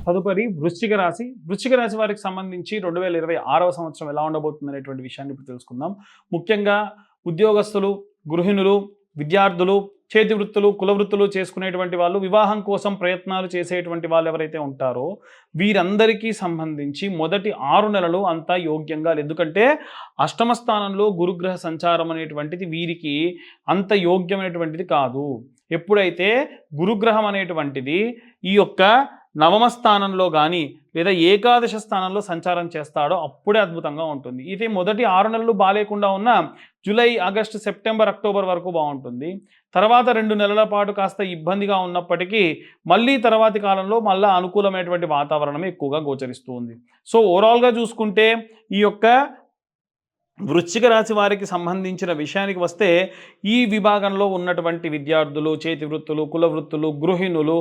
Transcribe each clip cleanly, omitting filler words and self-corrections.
తదుపరి వృశ్చిక రాశి వారికి సంబంధించి 2026వ సంవత్సరం ఎలా ఉండబోతుంది అనేటువంటి విషయాన్ని ఇప్పుడు తెలుసుకుందాం. ముఖ్యంగా ఉద్యోగస్తులు, గృహిణులు, విద్యార్థులు, చేతి వృత్తులు, కుల వృత్తులు చేసుకునేటువంటి వాళ్ళు, వివాహం కోసం ప్రయత్నాలు చేసేటువంటి వాళ్ళు ఎవరైతే ఉంటారో వీరందరికీ సంబంధించి మొదటి 6 నెలలు అంతా యోగ్యంగా లేదు. ఎందుకంటే అష్టమ స్థానంలో గురుగ్రహ సంచారం అనేటువంటిది వీరికి అంత యోగ్యమైనటువంటిది కాదు. ఎప్పుడైతే గురుగ్రహం అనేటువంటిది ఈ యొక్క నవమ స్థానంలో కానీ లేదా ఏకాదశ స్థానంలో సంచారం చేస్తాడో అప్పుడే అద్భుతంగా ఉంటుంది. ఇది మొదటి 6 నెలలు బాలేకుండా ఉన్న జూలై, ఆగస్టు, సెప్టెంబర్, అక్టోబర్ వరకు బాగుంటుంది. తర్వాత 2 నెలల పాటు కాస్త ఇబ్బందిగా ఉన్నప్పటికీ మళ్ళీ తర్వాతి కాలంలో మళ్ళీ అనుకూలమైనటువంటి వాతావరణం ఎక్కువగా గోచరిస్తూ ఉంది. సో ఓవరాల్గా చూసుకుంటే ఈ యొక్క వృశ్చిక రాశి వారికి సంబంధించిన విషయానికి వస్తే ఈ విభాగంలో ఉన్నటువంటి విద్యార్థులు, చేతి వృత్తులు, కుల వృత్తులు, గృహిణులు,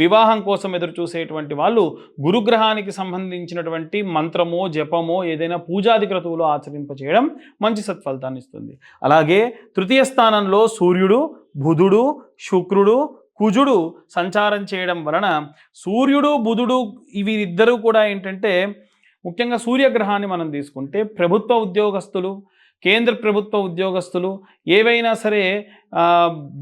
వివాహం కోసం ఎదురు చూసేటువంటి వాళ్ళు గురుగ్రహానికి సంబంధించినటువంటి మంత్రమో జపమో ఏదైనా పూజాది క్రతువులు ఆచరింపచేయడం మంచి సత్ఫలితాన్ని ఇస్తుంది. అలాగే తృతీయ స్థానంలో సూర్యుడు, బుధుడు, శుక్రుడు, కుజుడు సంచారం చేయడం వలన సూర్యుడు, బుధుడు వీరిద్దరూ కూడా ఏంటంటే ముఖ్యంగా సూర్యగ్రహాన్ని మనం తీసుకుంటే ప్రభుత్వ ఉద్యోగస్తులు, కేంద్ర ప్రభుత్వ ఉద్యోగస్తులు, ఏవైనా సరే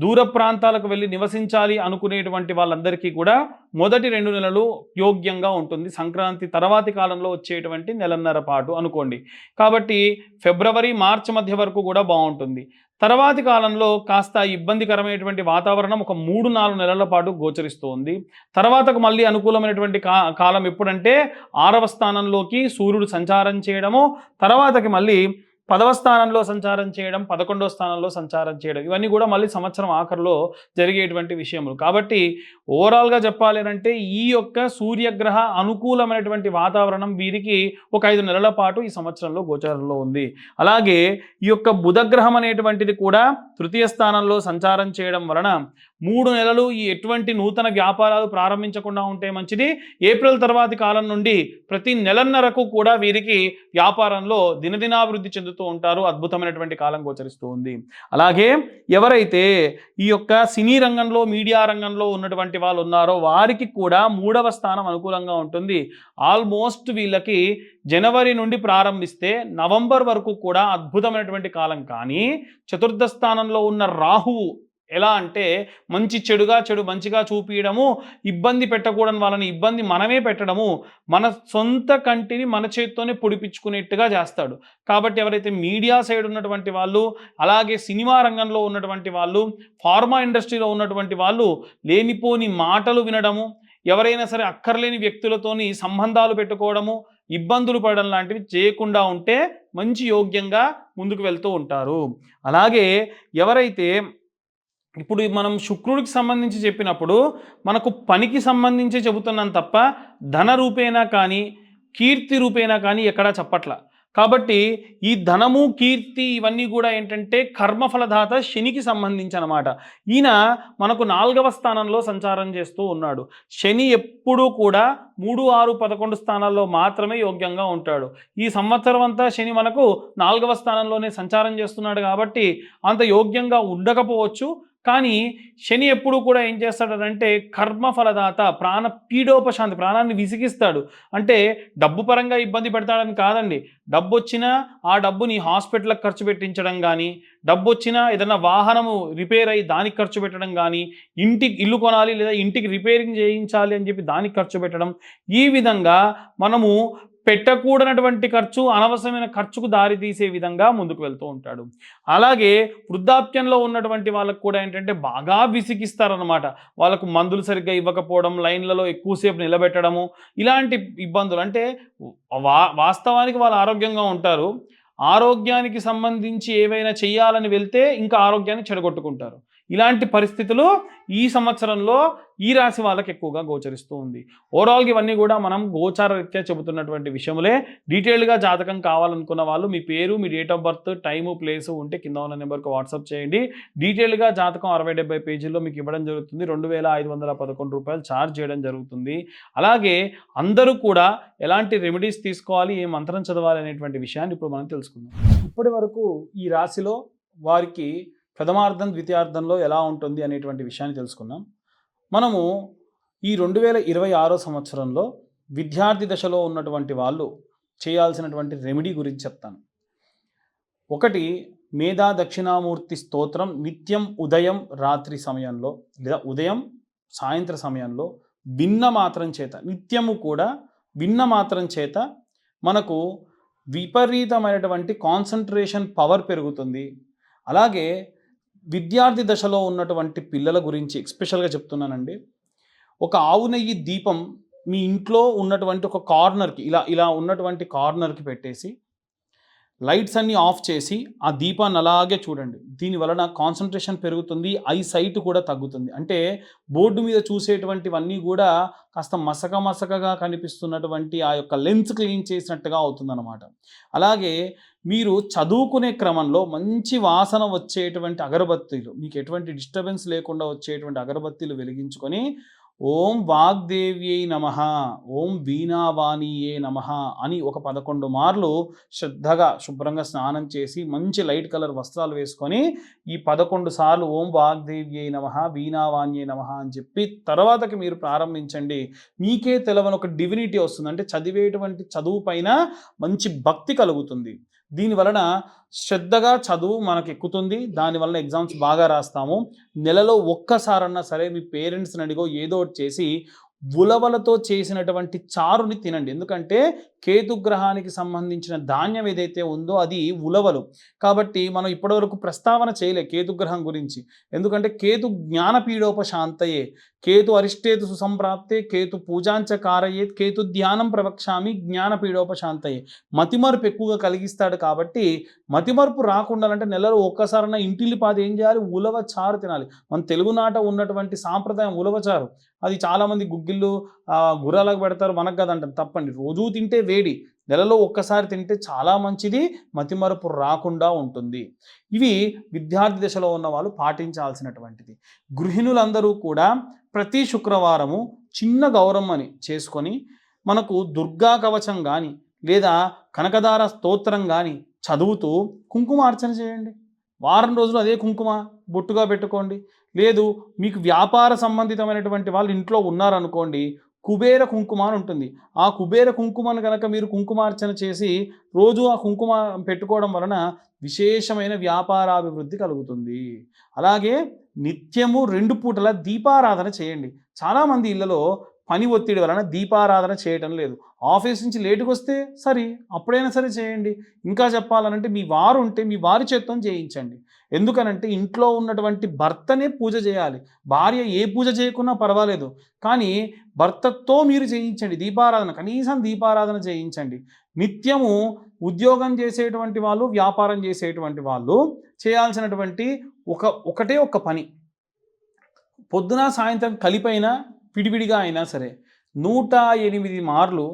దూర ప్రాంతాలకు వెళ్ళి నివసించాలి అనుకునేటువంటి వాళ్ళందరికీ కూడా మొదటి 2 నెలలు యోగ్యంగా ఉంటుంది. సంక్రాంతి తర్వాతి కాలంలో వచ్చేటువంటి నెలన్నర పాటు అనుకోండి. కాబట్టి ఫిబ్రవరి, మార్చి మధ్య వరకు కూడా బాగుంటుంది. తర్వాతి కాలంలో కాస్త ఇబ్బందికరమైనటువంటి వాతావరణం ఒక 3-4 నెలల పాటు గోచరిస్తుంది. తర్వాతకు మళ్ళీ అనుకూలమైనటువంటి కాలం ఎప్పుడంటే 6వ స్థానంలోకి సూర్యుడు సంచారం చేయడము, తర్వాతకి మళ్ళీ 10వ స్థానంలో సంచారం చేయడం, 11వ స్థానంలో సంచారం చేయడం, ఇవన్నీ కూడా మళ్ళీ సంవత్సరం ఆఖరిలో జరిగేటువంటి విషయములు. కాబట్టి ఓవరాల్గా చెప్పాలి అంటే ఈ యొక్క సూర్యగ్రహ అనుకూలమైనటువంటి వాతావరణం వీరికి ఒక 5 నెలల పాటు ఈ సంవత్సరంలో గోచరంలో ఉంది. అలాగే ఈ యొక్క బుధగ్రహం అనేటువంటిది కూడా తృతీయ స్థానంలో సంచారం చేయడం వలన 3 నెలలు ఈ ఎటువంటి నూతన వ్యాపారాలు ప్రారంభించకుండా ఉంటే మంచిది. ఏప్రిల్ తర్వాతి కాలం నుండి ప్రతి నెలన్నరకు కూడా వీరికి వ్యాపారంలో దినదినాభివృద్ధి చెందుతూ ఉంటారు. అద్భుతమైనటువంటి కాలం గోచరిస్తూ ఉంది. అలాగే ఎవరైతే ఈ యొక్క సినీ రంగంలో, మీడియా రంగంలో ఉన్నటువంటి వాళ్ళు ఉన్నారో వారికి కూడా 3వ స్థానం అనుకూలంగా ఉంటుంది. ఆల్మోస్ట్ వీళ్ళకి జనవరి నుండి ప్రారంభిస్తే నవంబర్ వరకు కూడా అద్భుతమైనటువంటి కాలం. కానీ చతుర్థ స్థానంలో ఉన్న రాహువు ఎలా అంటే మంచి చెడుగా, చెడు మంచిగా చూపించడము, ఇబ్బంది పెట్టకూడని వాళ్ళని ఇబ్బంది మనమే పెట్టడము, మన సొంత కంటిని మన చేతితోనే పొడిపించుకునేట్టుగా చేస్తాడు. కాబట్టి ఎవరైతే మీడియా సైడ్ ఉన్నటువంటి వాళ్ళు, అలాగే సినిమా రంగంలో ఉన్నటువంటి వాళ్ళు, ఫార్మా ఇండస్ట్రీలో ఉన్నటువంటి వాళ్ళు లేనిపోని మాటలు వినడము, ఎవరైనా సరే అక్కర్లేని వ్యక్తులతోని సంబంధాలు పెట్టుకోవడము, ఇబ్బందులు పడడం లాంటివి చేయకుండా ఉంటే మంచి యోగ్యంగా ముందుకు వెళ్తూ ఉంటారు. అలాగే ఎవరైతే ఇప్పుడు మనం శుక్రుడికి సంబంధించి చెప్పినప్పుడు మనకు పనికి సంబంధించి చెబుతున్నాం తప్ప ధన రూపేణా కానీ, కీర్తి రూపేణా కానీ ఎక్కడా చెప్పట్ల. కాబట్టి ఈ ధనము, కీర్తి ఇవన్నీ కూడా ఏంటంటే కర్మఫలదాత శనికి సంబంధించి అన్నమాట. ఈయన మనకు 4వ స్థానంలో సంచారం చేస్తూ ఉన్నాడు. శని ఎప్పుడూ కూడా 3, 6, 11 స్థానాల్లో మాత్రమే యోగ్యంగా ఉంటాడు. ఈ సంవత్సరం అంతా శని మనకు 4వ స్థానంలోనే సంచారం చేస్తున్నాడు కాబట్టి అంత యోగ్యంగా ఉండకపోవచ్చు. కానీ శని ఎప్పుడు కూడా ఏం చేస్తాడంటే కర్మఫలదాత, పీడోపశాంతి, ప్రాణాన్ని విసిగిస్తాడు. అంటే డబ్బు పరంగా ఇబ్బంది పెడతాడని కాదండి. డబ్బు వచ్చినా ఆ డబ్బుని హాస్పిటల్కి ఖర్చు పెట్టించడం కానీ, డబ్బు వచ్చినా ఏదైనా వాహనము రిపేర్ అయ్యి దానికి ఖర్చు పెట్టడం కానీ, ఇల్లు కొనాలి లేదా ఇంటికి రిపేరింగ్ చేయించాలి అని చెప్పి దానికి ఖర్చు పెట్టడం, ఈ విధంగా మనము పెట్టకూడనటువంటి ఖర్చు, అనవసరమైన ఖర్చుకు దారి తీసే విధంగా ముందుకు వెళ్తూ ఉంటాడు. అలాగే వృద్ధాప్యంలో ఉన్నటువంటి వాళ్ళకు కూడా ఏంటంటే బాగా విసిగిస్తారనమాట. వాళ్ళకు మందులు సరిగ్గా ఇవ్వకపోవడం, లైన్లలో ఎక్కువసేపు నిలబెట్టడము, ఇలాంటి ఇబ్బందులు. అంటే వాస్తవానికి వాళ్ళు ఆరోగ్యంగా ఉంటారు. ఆరోగ్యానికి సంబంధించి ఏవైనా చేయాలని వెళ్తే ఇంకా ఆరోగ్యాన్ని చెడగొట్టుకుంటారు. ఇలాంటి పరిస్థితులు ఈ సంవత్సరంలో ఈ రాశి వాళ్ళకి ఎక్కువగా గోచరిస్తూ ఉంది. ఓవరాల్గా ఇవన్నీ కూడా మనం గోచార రీత్యా చెబుతున్నటువంటి విషయములే. డీటెయిల్గా జాతకం కావాలనుకున్న వాళ్ళు మీ పేరు, మీ date of birth, time, place ఉంటే కింద ఉన్న నెంబర్కి వాట్సాప్ చేయండి. డీటెయిల్గా జాతకం 60-70 పేజీల్లో మీకు ఇవ్వడం జరుగుతుంది. 2511 రూపాయలు ఛార్జ్ చేయడం జరుగుతుంది. అలాగే అందరూ కూడా ఎలాంటి రెమెడీస్ తీసుకోవాలి, ఏ మంత్రం చదవాలి అనేటువంటి విషయాన్ని ఇప్పుడు మనం తెలుసుకుందాం. ఇప్పటి వరకు ఈ రాశిలో వారికి ప్రథమార్థం, ద్వితీయార్థంలో ఎలా ఉంటుంది అనేటువంటి విషయాన్ని తెలుసుకుందాం. మనము ఈ 2026 సంవత్సరంలో విద్యార్థి దశలో ఉన్నటువంటి వాళ్ళు చేయాల్సినటువంటి రెమెడీ గురించి చెప్తాను. ఒకటి, మేధా దక్షిణామూర్తి స్తోత్రం నిత్యం ఉదయం రాత్రి సమయంలో లేదా ఉదయం సాయంత్ర సమయంలో విన్న మాత్రం చేత, నిత్యము కూడా విన్న మాత్రం చేత మనకు విపరీతమైనటువంటి కాన్సంట్రేషన్ పవర్ పెరుగుతుంది. అలాగే విద్యార్థి దశలో ఉన్నటువంటి పిల్లల గురించి ఎస్పెషల్గా చెప్తున్నానండి. ఒక ఆవు నెయ్యి దీపం మీ ఇంట్లో ఉన్నటువంటి ఒక కార్నర్కి ఇలా ఉన్నటువంటి కార్నర్కి పెట్టేసి లైట్స్ అన్నీ ఆఫ్ చేసి ఆ దీపాన్ని అలాగే చూడండి. దీని వలన కాన్సంట్రేషన్ పెరుగుతుంది, ఐ సైట్ కూడా తగ్గుతుంది. అంటే బోర్డు మీద చూసేటువంటివన్నీ కూడా కాస్త మసకగా కనిపిస్తున్నటువంటి ఆ యొక్క లెన్స్ క్లీన్ చేసినట్టుగా అవుతుందన్నమాట. అలాగే మీరు చదువుకునే క్రమంలో మంచి వాసన వచ్చేటువంటి అగరబత్తీలు, మీకు ఎటువంటి డిస్టర్బెన్స్ లేకుండా వచ్చేటువంటి అగరబత్తీలు వెలిగించుకొని ఓం వాగ్దేవ్యై నమః, ఓం వీణావాణియే నమః అని ఒక 11 మార్లు శ్రద్ధగా శుభ్రంగా స్నానం చేసి మంచి లైట్ కలర్ వస్త్రాలు వేసుకొని ఈ 11 సార్లు ఓం వాగ్దేవ్యై నమః, వీణావాణ్యే నమః అని చెప్పి తర్వాతకి మీరు ప్రారంభించండి. మీకే తెలవని ఒక డివినిటీ వస్తుంది. అంటే చదివేటువంటి చదువు పైన మంచి భక్తి కలుగుతుంది. దీనివలన శ్రద్ధగా చదువు మనకు ఎక్కుతుంది. దానివల్ల ఎగ్జామ్స్ బాగా రాస్తాము. నెలలో ఒక్కసారన్నా సరే మీ పేరెంట్స్ని అడిగో ఏదో ఒకటి చేసి ఉలవలతో చేసినటువంటి చారుని తినండి. ఎందుకంటే కేతుగ్రహానికి సంబంధించిన ధాన్యం ఏదైతే ఉందో అది ఉలవలు. కాబట్టి మనం ఇప్పటివరకు ప్రస్తావన చేయలే కేతుగ్రహం గురించి. ఎందుకంటే కేతు జ్ఞానపీడోపశాంతయే, కేతు అరిష్టేతు సుసంప్రాప్తే, కేతు పూజాంచ కారయేత్, కేతు ధ్యానం ప్రవక్ష్యామి జ్ఞానపీడోపశాంతయే. మతిమరుపు ఎక్కువగా కలిగిస్తాడు. కాబట్టి మతిమరుపు రాకుండా అంటే నెలలో ఒక్కసారన్నా ఇంటిల్లిపాది ఏం చేయాలి? ఉలవ చారు తినాలి. మన తెలుగునాట ఉన్నటువంటి సాంప్రదాయం ఉలవచారు. అది చాలామంది గుగ్గిళ్ళు గుర్రాలకు పెడతారు, మనకు కదంటారు. తప్పండి. రోజూ తింటే వేడి, నెలలో ఒక్కసారి తింటే చాలా మంచిది, మతిమరుపు రాకుండా ఉంటుంది. ఇవి విద్యార్థి దశలో ఉన్న వాళ్ళు పాటించాల్సినటువంటిది. గృహిణులందరూ కూడా ప్రతి శుక్రవారము చిన్న గౌరమ్మని చేసుకొని మనకు దుర్గా కవచం కానీ లేదా కనకదార స్తోత్రం కానీ చదువుతూ కుంకుమార్చన చేయండి. వారం రోజులు అదే కుంకుమ బొట్టుగా పెట్టుకోండి. లేదు మీకు వ్యాపార సంబంధితమైనటువంటి వాళ్ళు ఇంట్లో ఉన్నారనుకోండి, కుబేర కుంకుమ అని ఉంటుంది. ఆ కుబేర కుంకుమను కనుక మీరు కుంకుమార్చన చేసి రోజు ఆ కుంకుమ పెట్టుకోవడం వలన విశేషమైన వ్యాపారాభివృద్ధి కలుగుతుంది. అలాగే నిత్యము 2 పూటల దీపారాధన చేయండి. చాలామంది ఇళ్లలో పని ఒత్తిడి వలన దీపారాధన చేయటం లేదు. ఆఫీస్ నుంచి లేటుకు వస్తే సరే అప్పుడైనా సరే చేయండి. ఇంకా చెప్పాలనంటే మీ వారు ఉంటే మీ వారి చేత్తో చేయించండి. ఎందుకనంటే ఇంట్లో ఉన్నటువంటి భర్తనే పూజ చేయాలి. భార్య ఏ పూజ చేయకున్నా పర్వాలేదు, కానీ భర్తతో మీరు చేయించండి దీపారాధన. కనీసం దీపారాధన చేయించండి. నిత్యము ఉద్యోగం చేసేటువంటి వాళ్ళు, వ్యాపారం చేసేటువంటి వాళ్ళు చేయాల్సినటువంటి ఒకటే ఒక పని, పొద్దున సాయంత్రం కలిపైనా విడివిడిగా అయినా సరే 108 మార్లు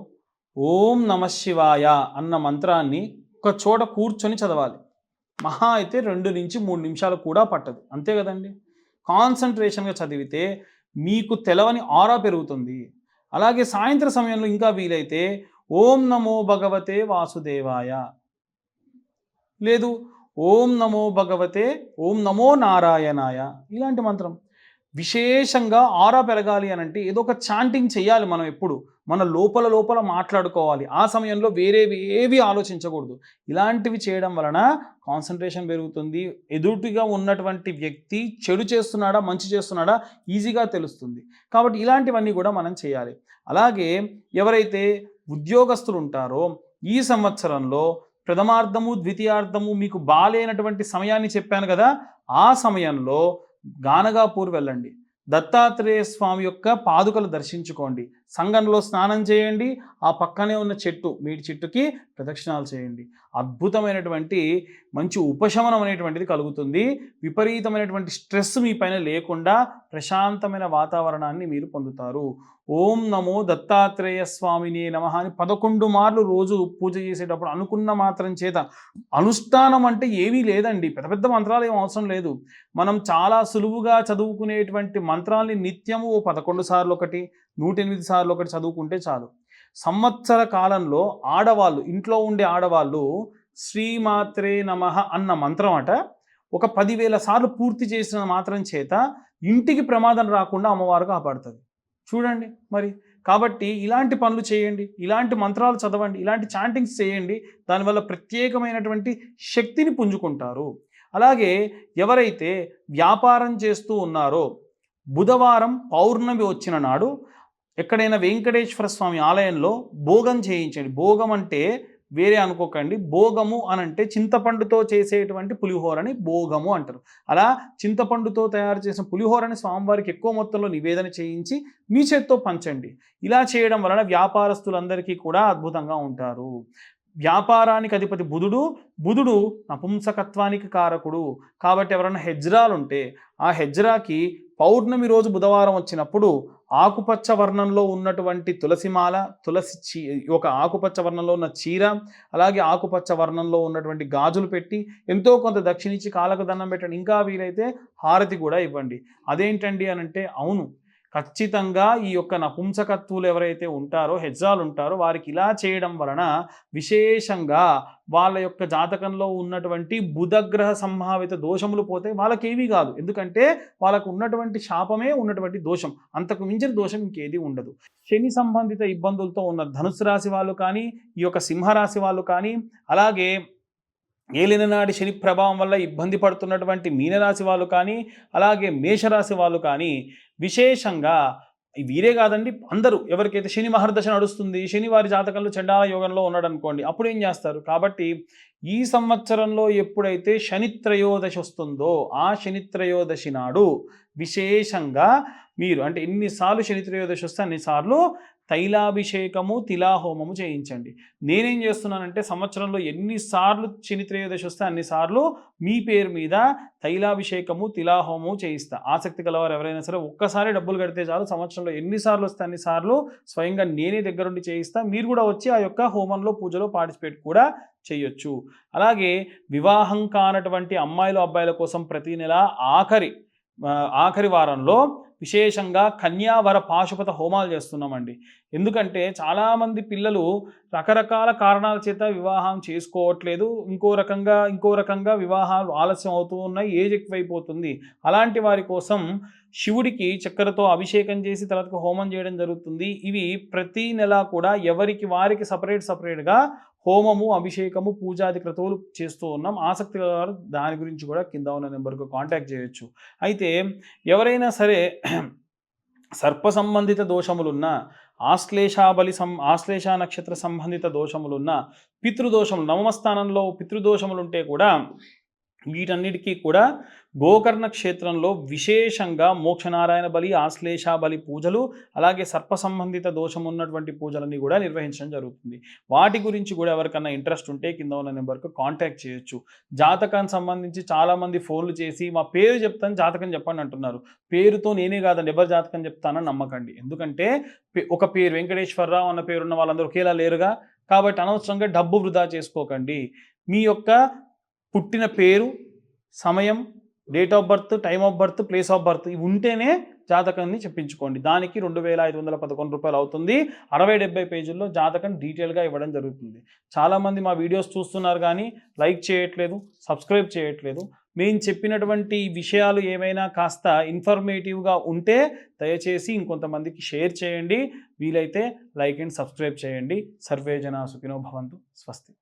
ఓం నమఃశివాయ అన్న మంత్రాన్ని ఒక చోట కూర్చొని చదవాలి. మహా అయితే 2 నుంచి 3 నిమిషాలు కూడా పట్టదు. అంతే కదండి. కాన్సన్ట్రేషన్గా చదివితే మీకు తెలవని ఆరా పెరుగుతుంది. అలాగే సాయంత్ర సమయంలో ఇంకా వీలైతే ఓం నమో భగవతే వాసుదేవాయ, లేదు ఓం నమో నారాయణాయ, ఇలాంటి మంత్రం విశేషంగా ఆరా పెరగాలి అనంటే ఏదో ఒక చాంటింగ్ చేయాలి. మనం ఎప్పుడు మన లోపల మాట్లాడుకోవాలి. ఆ సమయంలో వేరేవి ఏవి ఆలోచించకూడదు. ఇలాంటివి చేయడం వలన కాన్సన్ట్రేషన్ పెరుగుతుంది. ఎదుటిగా ఉన్నటువంటి వ్యక్తి చెడు చేస్తున్నాడా మంచి చేస్తున్నాడా ఈజీగా తెలుస్తుంది. కాబట్టి ఇలాంటివన్నీ కూడా మనం చేయాలి. అలాగే ఎవరైతే ఉద్యోగస్తులు ఉంటారో ఈ సంవత్సరంలో ప్రథమార్థము ద్వితీయార్థము మీకు బాలేనటువంటి సమయాన్ని చెప్పాను కదా, ఆ సమయంలో గానగాపూర్ వెళ్ళండి. దత్తాత్రేయ స్వామి యొక్క పాదుకలు దర్శించుకోండి. సంగంలో స్నానం చేయండి. ఆ పక్కనే ఉన్న చెట్టు మీడి చెట్టుకి ప్రదక్షిణాలు చేయండి. అద్భుతమైనటువంటి మంచి ఉపశమనం అనేటువంటిది కలుగుతుంది. విపరీతమైనటువంటి స్ట్రెస్ మీ పైన లేకుండా ప్రశాంతమైన వాతావరణాన్ని మీరు పొందుతారు. ఓం నమో దత్తాత్రేయ స్వామినే నమః అని 11 మార్లు రోజు పూజ చేసేటప్పుడు అనుకున్న మాత్రం చేత. అనుష్ఠానం అంటే ఏమీ లేదండి, పెద్ద మంత్రాలు ఏం అవసరం లేదు. మనం చాలా సులువుగా చదువుకునేటువంటి మంత్రాల్ని నిత్యము 11 సార్లు ఒకటి, 108 సార్లు ఒకటి చదువుకుంటే చాలు. సంవత్సర కాలంలో ఆడవాళ్ళు, ఇంట్లో ఉండే ఆడవాళ్ళు శ్రీమాత్రే నమః అన్న మంత్రం అట ఒక 10,000 సార్లు పూర్తి చేసిన మాత్రం చేత ఇంటికి ప్రమాదం రాకుండా అమ్మవారు కాపాడుతుంది. చూడండి మరి. కాబట్టి ఇలాంటి పనులు చేయండి, ఇలాంటి మంత్రాలు చదవండి, ఇలాంటి చాంటింగ్స్ చేయండి. దానివల్ల ప్రత్యేకమైనటువంటి శక్తిని పుంజుకుంటారు. అలాగే ఎవరైతే వ్యాపారం చేస్తూ ఉన్నారో బుధవారం పౌర్ణమి వచ్చిన నాడు ఎక్కడైనా వెంకటేశ్వర స్వామి ఆలయంలో భోగం చేయించండి. భోగం అంటే వేరే అనుకోకండి. భోగము అనంటే చింతపండుతో చేసేటువంటి పులిహోరని భోగము అంటారు. అలా చింతపండుతో తయారు చేసిన పులిహోరని స్వామివారికి ఎక్కువ మొత్తంలో నివేదన చేయించి మీ చేత్తో పంచండి. ఇలా చేయడం వలన వ్యాపారస్తులందరికీ కూడా అద్భుతంగా ఉంటారు. వ్యాపారానికి అధిపతి బుధుడు, బుధుడు నపుంసకత్వానికి కారకుడు. కాబట్టి ఎవరైనా హెజ్రాలుంటే ఆ హెజ్రాకి పౌర్ణమి రోజు బుధవారం వచ్చినప్పుడు ఆకుపచ్చ వర్ణంలో ఉన్నటువంటి తులసిమాల, ఒక ఆకుపచ్చ వర్ణంలో ఉన్న చీర, అలాగే ఆకుపచ్చ వర్ణంలో ఉన్నటువంటి గాజులు పెట్టి ఎంతో కొంత దక్షిణించి కాళ్ళకు దండం పెట్టండి. ఇంకా వీలైతే హారతి కూడా ఇవ్వండి. అదేంటండి అనంటే అవును, ఖచ్చితంగా ఈ యొక్క నపుంసకత్వులు ఎవరైతే ఉంటారో, హెజ్జాలు ఉంటారో వారికి ఇలా చేయడం వలన విశేషంగా వాళ్ళ యొక్క జాతకంలో ఉన్నటువంటి బుధగ్రహ సంభావిత దోషములు పోతే వాళ్ళకేమీ కాదు. ఎందుకంటే వాళ్ళకు ఉన్నటువంటి శాపమే ఉన్నటువంటి దోషం, అంతకు మించిన దోషం ఇంకేది ఉండదు. శని సంబంధిత ఇబ్బందులతో ఉన్న ధనుసు రాశి వాళ్ళు కానీ, ఈ యొక్క సింహరాశి వాళ్ళు కానీ, అలాగే ఏలిననాటి శని ప్రభావం వల్ల ఇబ్బంది పడుతున్నటువంటి మీనరాశి వాళ్ళు కానీ, అలాగే మేషరాశి వాళ్ళు కానీ విశేషంగా వీరే కాదండి, అందరూ ఎవరికైతే శని మహర్దశ నడుస్తుంది, శని వారి జాతకంలో చండాల యోగంలో ఉన్నాడు అనుకోండి, అప్పుడు ఏం చేస్తారు? కాబట్టి ఈ సంవత్సరంలో ఎప్పుడైతే శని త్రయోదశి వస్తుందో ఆ శని త్రయోదశి నాడు విశేషంగా మీరు అంటే ఎన్నిసార్లు శని త్రయోదశి వస్తే అన్నిసార్లు తైలాభిషేకము తిలాహోమము చేయించండి. నేనేం చేస్తున్నానంటే సంవత్సరంలో ఎన్నిసార్లు శని త్రయోదశి వస్తే అన్నిసార్లు మీ పేరు మీద తైలాభిషేకము తిలాహోమము చేయిస్తా. ఆసక్తి గలవారు ఎవరైనా సరే ఒక్కసారి డబ్బులు కడితే చాలు, సంవత్సరంలో ఎన్నిసార్లు వస్తే అన్నిసార్లు స్వయంగా నేనే దగ్గరుండి చేయిస్తా. మీరు కూడా వచ్చి ఆ యొక్క హోమంలో పూజలో పార్టిసిపేట్ కూడా చేయొచ్చు. అలాగే వివాహం కానటువంటి అమ్మాయిలు అబ్బాయిల కోసం ప్రతి నెల ఆఖరి వారంలో విశేషంగా కన్యావర పాశుపత హోమాలు చేస్తున్నామండి. ఎందుకంటే చాలామంది పిల్లలు రకరకాల కారణాల చేత వివాహం చేసుకోవట్లేదు, ఇంకో రకంగా వివాహాలు ఆలస్యం అవుతూ ఉన్నాయి, ఏజ్ ఎక్కువైపోతుంది. అలాంటి వారి కోసం శివుడికి చక్కెరతో అభిషేకం చేసి తర్వాత హోమం చేయడం జరుగుతుంది. ఇవి ప్రతి నెల కూడా ఎవరికి వారికి సపరేట్గా హోమము, అభిషేకము, పూజాది క్రతువులు చేస్తూ ఉన్నాం. ఆసక్తి గలవారు దాని గురించి కూడా కింద ఉన్న నెంబర్కు కాంటాక్ట్ చేయొచ్చు. అయితే ఎవరైనా సరే సర్ప సంబంధిత దోషములున్న, ఆశ్లేష నక్షత్ర సంబంధిత దోషములున్న, పితృదోషములు నవమ స్థానంలో పితృదోషములుంటే కూడా వీటన్నిటికీ కూడా గోకర్ణ క్షేత్రంలో విశేషంగా మోక్షనారాయణ బలి, ఆశ్లేష బలి పూజలు, అలాగే సర్ప సంబంధిత దోషం ఉన్నటువంటి పూజలన్నీ కూడా నిర్వహించడం జరుగుతుంది. వాటి గురించి కూడా ఎవరికన్నా ఇంట్రెస్ట్ ఉంటే కింద ఉన్న నెంబర్కు కాంటాక్ట్ చేయొచ్చు. జాతకానికి సంబంధించి చాలామంది ఫోన్లు చేసి మా పేరు చెప్తాను జాతకం చెప్పండి అంటున్నారు. పేరుతో నేనే కాదండి ఎవరి జాతకం చెప్తానని నమ్మకండి. ఎందుకంటే ఒక పేరు వెంకటేశ్వరరావు అన్న పేరున్న వాళ్ళందరూ ఒకేలా లేరుగా. కాబట్టి అనవసరంగా డబ్బు వృధా చేసుకోకండి. మీ యొక్క పుట్టిన పేరు, సమయం, date of birth, time of birth, place of birth ఇవి ఉంటేనే జాతకాన్ని చెప్పించుకోండి. దానికి 2511 రూపాయలు అవుతుంది. 60-70 పేజీల్లో జాతకం డీటెయిల్గా ఇవ్వడం జరుగుతుంది. చాలామంది మా వీడియోస్ చూస్తున్నారు కానీ లైక్ చేయట్లేదు, సబ్స్క్రైబ్ చేయట్లేదు. మేము చెప్పినటువంటి విషయాలు ఏమైనా కాస్త ఇన్ఫర్మేటివ్గా ఉంటే దయచేసి ఇంకొంతమందికి షేర్ చేయండి. వీలైతే లైక్ అండ్ సబ్స్క్రైబ్ చేయండి. సర్వే జనా సుఖినో భవంతు. స్వస్తి.